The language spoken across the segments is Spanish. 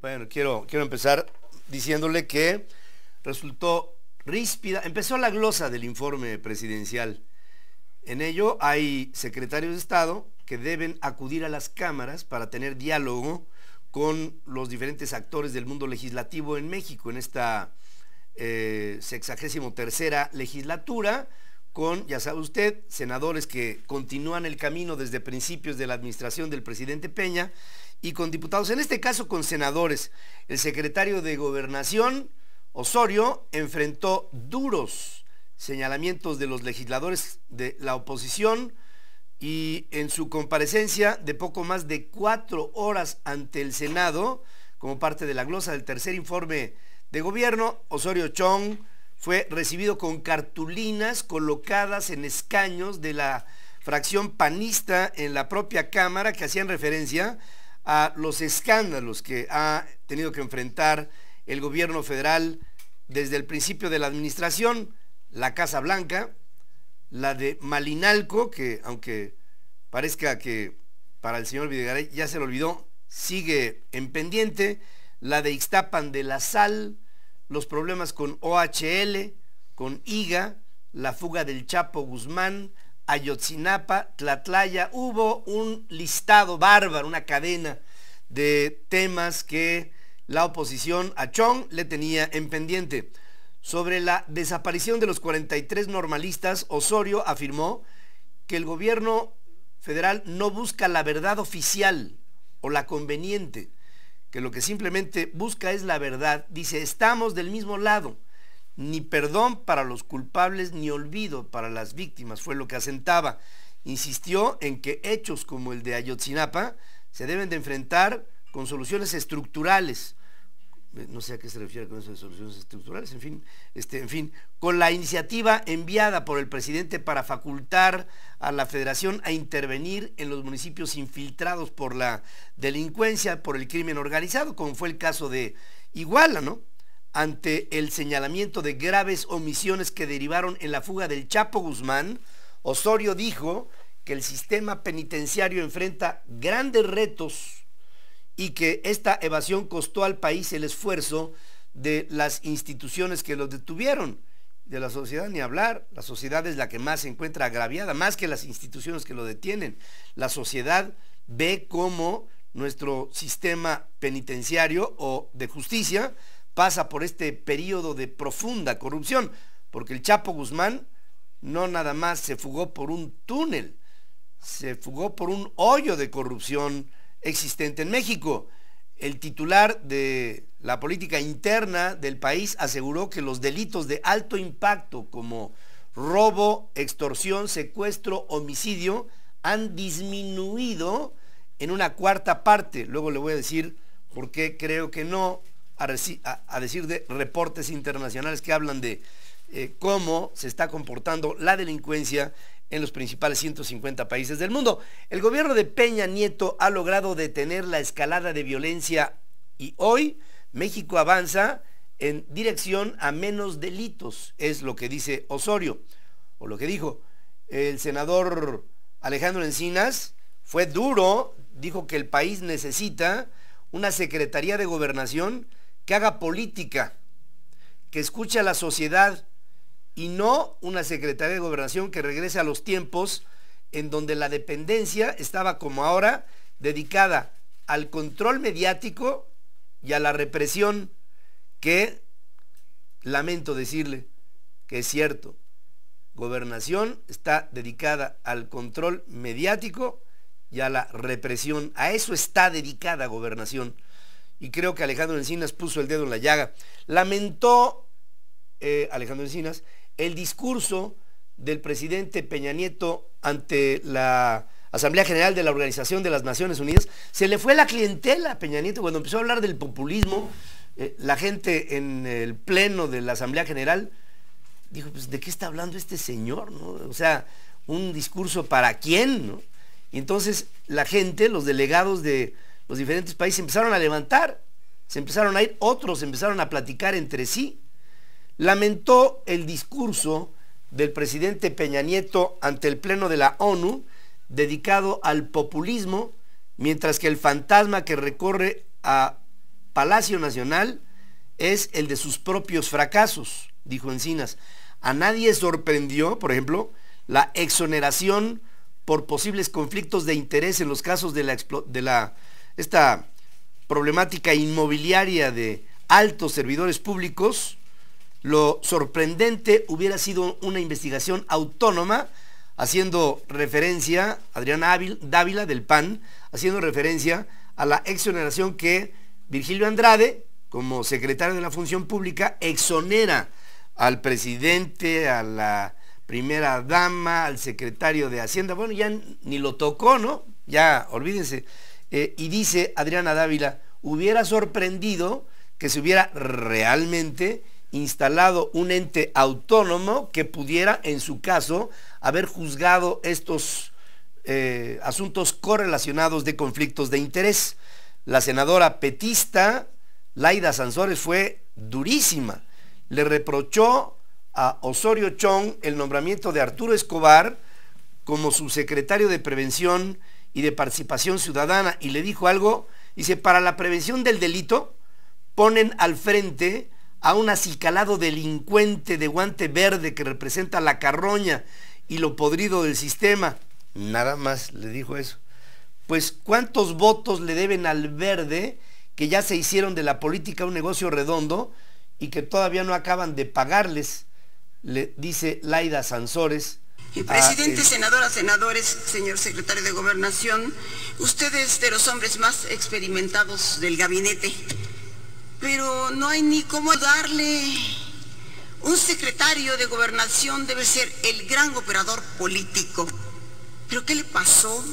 Bueno, quiero empezar diciéndole que resultó ríspida. Empezó la glosa del informe presidencial. En ello hay secretarios de Estado que deben acudir a las cámaras para tener diálogo con los diferentes actores del mundo legislativo en México en esta 63ª legislatura, con, ya sabe usted, senadores que continúan el camino desde principios de la administración del presidente Peña, y con diputados, en este caso con senadores. El secretario de Gobernación, Osorio, enfrentó duros señalamientos de los legisladores de la oposición, y en su comparecencia de poco más de 4 horas ante el Senado, como parte de la glosa del tercer informe de gobierno, Osorio Chong fue recibido con cartulinas colocadas en escaños de la fracción panista en la propia Cámara, que hacían referencia a los escándalos que ha tenido que enfrentar el gobierno federal desde el principio de la administración: la Casa Blanca, la de Malinalco, que aunque parezca que para el señor Videgaray ya se lo olvidó, sigue en pendiente, la de Ixtapan de la Sal, los problemas con OHL, con IGA, la fuga del Chapo Guzmán, Ayotzinapa, Tlatlaya. Hubo un listado bárbaro, una cadena de temas que la oposición a Chong le tenía en pendiente. Sobre la desaparición de los 43 normalistas, Osorio afirmó que el gobierno federal no busca la verdad oficial o la conveniente, que lo que simplemente busca es la verdad. Dice: estamos del mismo lado, ni perdón para los culpables ni olvido para las víctimas, fue lo que asentaba. Insistió en que hechos como el de Ayotzinapa se deben de enfrentar con soluciones estructurales. No sé a qué se refiere con eso de soluciones estructurales, en fin, con la iniciativa enviada por el presidente para facultar a la Federación a intervenir en los municipios infiltrados por la delincuencia, por el crimen organizado, como fue el caso de Iguala, ¿no? Ante el señalamiento de graves omisiones que derivaron en la fuga del Chapo Guzmán, Osorio dijo que el sistema penitenciario enfrenta grandes retos y que esta evasión costó al país el esfuerzo de las instituciones que lo detuvieron. De la sociedad ni hablar. La sociedad es la que más se encuentra agraviada, más que las instituciones que lo detienen. La sociedad ve cómo nuestro sistema penitenciario o de justicia pasa por este periodo de profunda corrupción, porque el Chapo Guzmán no nada más se fugó por un túnel, se fugó por un hoyo de corrupción existente en México. El titular de la política interna del país aseguró que los delitos de alto impacto como robo, extorsión, secuestro, homicidio han disminuido en una 1/4 parte. Luego le voy a decir por qué creo que no, a decir de reportes internacionales que hablan de cómo se está comportando la delincuencia en los principales 150 países del mundo. El gobierno de Peña Nieto ha logrado detener la escalada de violencia y hoy México avanza en dirección a menos delitos, es lo que dice Osorio, o lo que dijo. El senador Alejandro Encinas fue duro, dijo que el país necesita una Secretaría de Gobernación que haga política, que escuche a la sociedad, y no una Secretaría de Gobernación que regrese a los tiempos en donde la dependencia estaba, como ahora, dedicada al control mediático y a la represión, que lamento decirle que es cierto. Gobernación está dedicada al control mediático y a la represión. A eso está dedicada Gobernación. Y creo que Alejandro Encinas puso el dedo en la llaga. Lamentó Alejandro Encinas el discurso del presidente Peña Nieto ante la Asamblea General de la Organización de las Naciones Unidas. Se le fue la clientela a Peña Nieto cuando empezó a hablar del populismo. La gente en el pleno de la Asamblea General dijo: pues, ¿de qué está hablando este señor, no? O sea, un discurso ¿para quién, no? Y entonces la gente, los delegados de los diferentes países, empezaron a levantar, se empezaron a ir, otros empezaron a platicar entre sí. Lamentó el discurso del presidente Peña Nieto ante el pleno de la ONU dedicado al populismo, mientras que el fantasma que recorre a Palacio Nacional es el de sus propios fracasos, dijo Encinas. A nadie sorprendió, por ejemplo, la exoneración por posibles conflictos de interés en los casos de esta problemática inmobiliaria de altos servidores públicos. Lo sorprendente hubiera sido una investigación autónoma, haciendo referencia, Adriana Dávila del PAN, haciendo referencia a la exoneración que Virgilio Andrade, como secretario de la Función Pública, exonera al presidente, a la primera dama, al secretario de Hacienda. Bueno, ya ni lo tocó, ¿no? Ya, olvídense. Y dice Adriana Dávila, hubiera sorprendido que se hubiera realmente instalado un ente autónomo que pudiera, en su caso, haber juzgado estos asuntos correlacionados de conflictos de interés. La senadora petista Laida Sansores fue durísima. Le reprochó a Osorio Chong el nombramiento de Arturo Escobar como subsecretario de Prevención y de Participación Ciudadana, y le dijo algo, dice: para la prevención del delito ponen al frente a un acicalado delincuente de guante verde que representa la carroña y lo podrido del sistema. Nada más le dijo eso. Pues ¿cuántos votos le deben al verde que ya se hicieron de la política un negocio redondo y que todavía no acaban de pagarles? Le dice Laida Sansores. Presidente, senadoras, senadores, señor secretario de Gobernación, usted es de los hombres más experimentados del gabinete, pero no hay ni cómo darle. Un secretario de Gobernación debe ser el gran operador político. ¿Pero qué le pasó?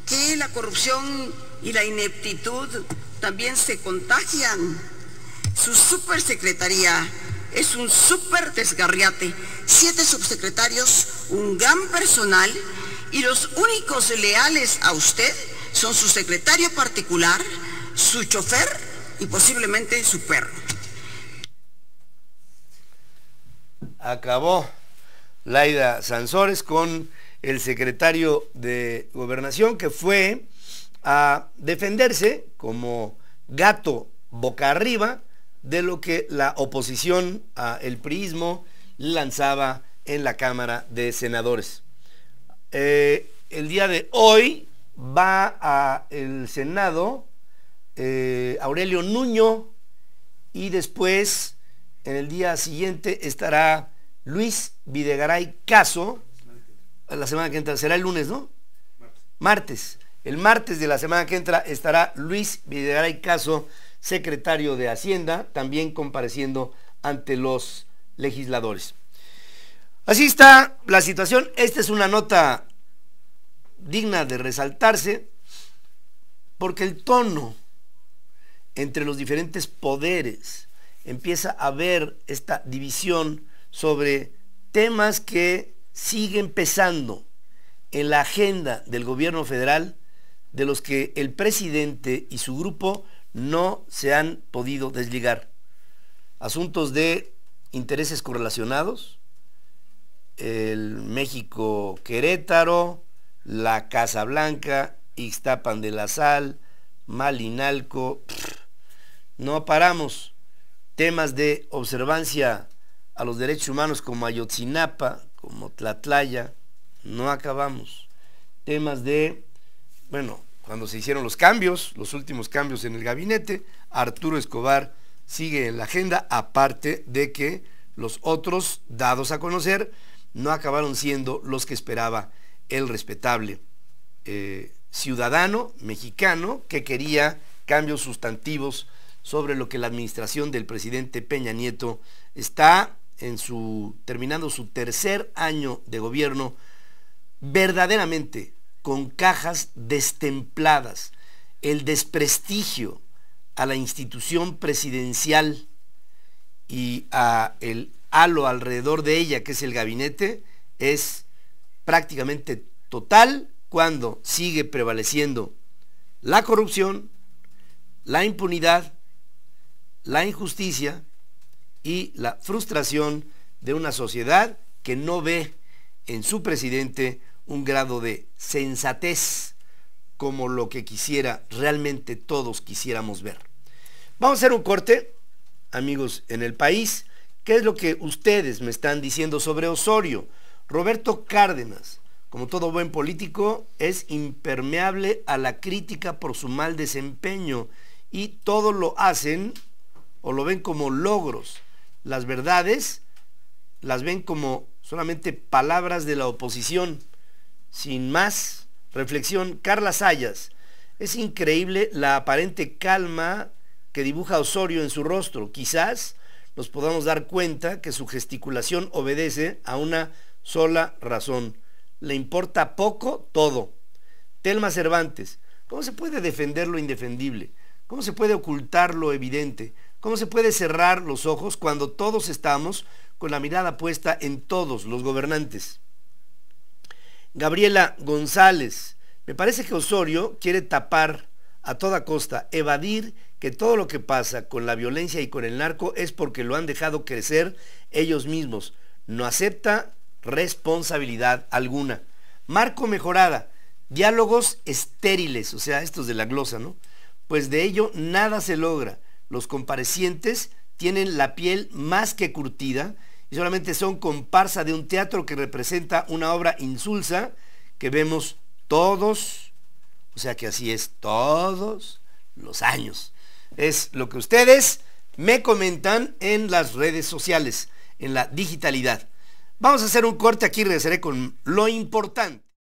¿Que la corrupción y la ineptitud también se contagian? Su supersecretaría es un súper desgarriate. 7 subsecretarios, un gran personal, y los únicos leales a usted son su secretario particular, su chofer y posiblemente su perro. Acabó Laida Sansores con el secretario de Gobernación, que fue a defenderse como gato boca arriba de lo que la oposición, el priismo, lanzaba en la Cámara de Senadores. El día de hoy va al Senado Aurelio Nuño, y después en el día siguiente estará Luis Videgaray Caso. La semana que entra será el lunes, ¿no? Martes. El martes de la semana que entra estará Luis Videgaray Caso, secretario de Hacienda, también compareciendo ante los legisladores. Así está la situación. Esta es una nota digna de resaltarse, porque el tono entre los diferentes poderes empieza a haber esta división sobre temas que siguen pesando en la agenda del gobierno federal, de los que el presidente y su grupo no se han podido desligar. Asuntos de intereses correlacionados, el México Querétaro, la Casa Blanca, Ixtapan de la Sal, Malinalco, no paramos. Temas de observancia a los derechos humanos como Ayotzinapa, como Tlatlaya, no acabamos. Temas de, bueno, cuando se hicieron los cambios, los últimos cambios en el gabinete, Arturo Escobar sigue en la agenda, aparte de que los otros dados a conocer no acabaron siendo los que esperaba el respetable ciudadano mexicano, que quería cambios sustantivos sobre lo que la administración del presidente Peña Nieto está terminando su tercer año de gobierno verdaderamente con cajas destempladas. El desprestigio a la institución presidencial y a el halo alrededor de ella, que es el gabinete, es prácticamente total, cuando sigue prevaleciendo la corrupción, la impunidad, la injusticia y la frustración de una sociedad que no ve en su presidente un grado de sensatez como lo que realmente todos quisiéramos ver. Vamos a hacer un corte, amigos en el país. ¿Qué es lo que ustedes me están diciendo sobre Osorio? Roberto Cárdenas, como todo buen político, es impermeable a la crítica por su mal desempeño y todo lo hacen o lo ven como logros. Las verdades las ven como solamente palabras de la oposición. Sin más reflexión, Carla Zayas. Es increíble la aparente calma que dibuja Osorio en su rostro. Quizás nos podamos dar cuenta que su gesticulación obedece a una sola razón. Le importa poco todo. Telma Cervantes. ¿Cómo se puede defender lo indefendible? ¿Cómo se puede ocultar lo evidente? ¿Cómo se puede cerrar los ojos cuando todos estamos con la mirada puesta en todos los gobernantes? Gabriela González. Me parece que Osorio quiere tapar a toda costa, evadir que todo lo que pasa con la violencia y con el narco es porque lo han dejado crecer ellos mismos. No acepta responsabilidad alguna. Marco Mejorada. Diálogos estériles, o sea, estos de la glosa, ¿no? Pues de ello nada se logra. Los comparecientes tienen la piel más que curtida y solamente son comparsa de un teatro que representa una obra insulsa que vemos todos, o sea que así es todos los años. Es lo que ustedes me comentan en las redes sociales, en la digitalidad. Vamos a hacer un corte aquí y regresaré con lo importante.